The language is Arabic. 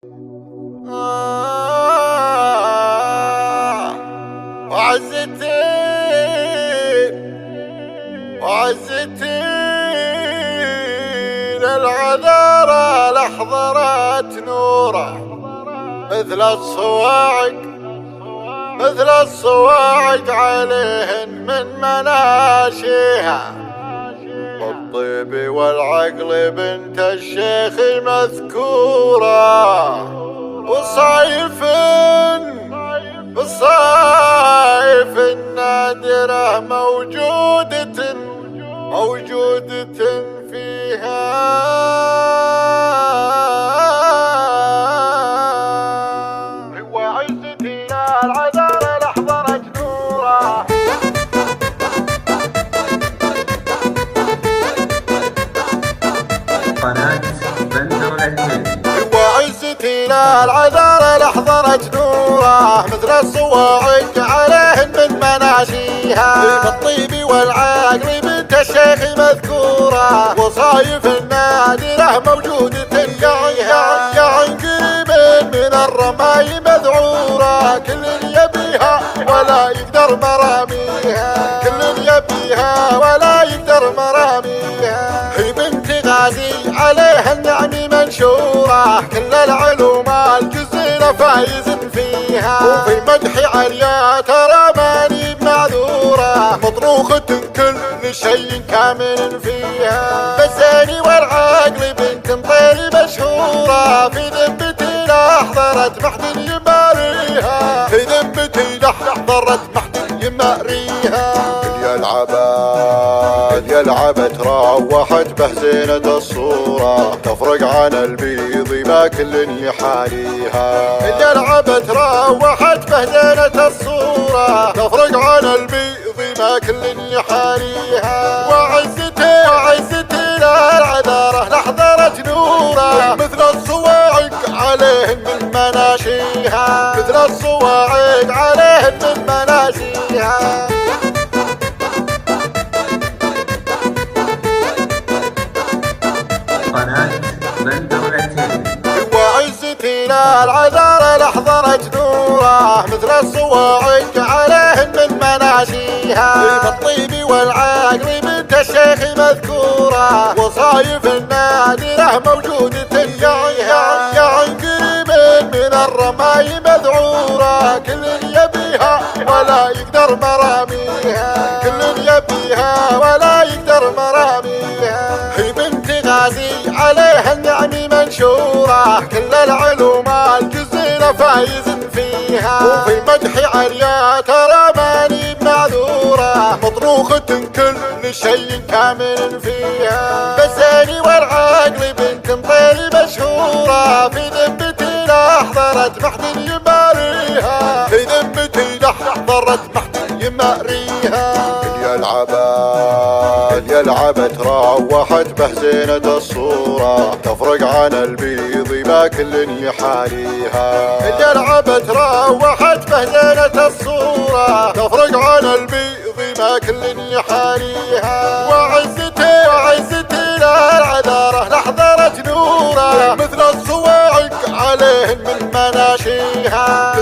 وعزتي للعذارى لحضرت نوره مثل الصواعق عليهن من مناشيها، والطيب والعقل بنت الشيخ مذكورة، والصيف النادرة موجودة فيها. وعزتي للعذارى لحضرت نوره قناة بندولتين. وعزتي للعذارى لحضرت نوره مثل الصواعق عليهن من مناشيها، بالطيب والعقل بنت الشيخ مذكورة، وصايف النادرة موجودة فيها. قريب من الرماي مذعورة، كل يبيها ولا يقدر مراميها، هي بنت غازي عليها النعم منشورة، كل العلوم الجزيرة فايز فيها، وفي مدح عليا ترى ماني معذورة، مطروخة كل شيء كامل فيها. بالزين والعقل بنت مطير مشهورة، في ذنبتي لحضرت محد يماريها، يا العبد روحت به زينة الصورة، تفرق عن البيض ما كل يحاليها. يا العبد روحت به زينة الصورة، تفرق عن البيض ما كل يحاليها. وعزتي للعذارى لحضرت نوره مثل الصواعق عليهن من مناشيها، قناة بندولتين. وعزتي للعذارى لحضرت نوره مثل الصواعق عليهن من مناشيها، بالطيب والعقل بنت الشيخ مذكورة، وصايف النادرة موجودة فيها. قريب من الرماي مذعورة، كل يبيها ولا يقدر مراميها، هي بنت غازي عليها النعم منشورة، كل العلوم الجزيرة فايز فيها، وفي مدح عليا ترى ماني معذورة، مطروخة كل شيء كامل فيها. بالزين والعقل بنت مطير مشهورة، في ذنبتي لحضرت محد يماريها. يا العبد روحت به زينة الصورة، تفرق عن البيض ما كل يحاليها. يا العبد روحت به زينة الصورة، تفرق عن البيض ما كل يحاليها. وعزتي للعذارى لحضرت نوره مثل الصواعق عليهن من مناشيها،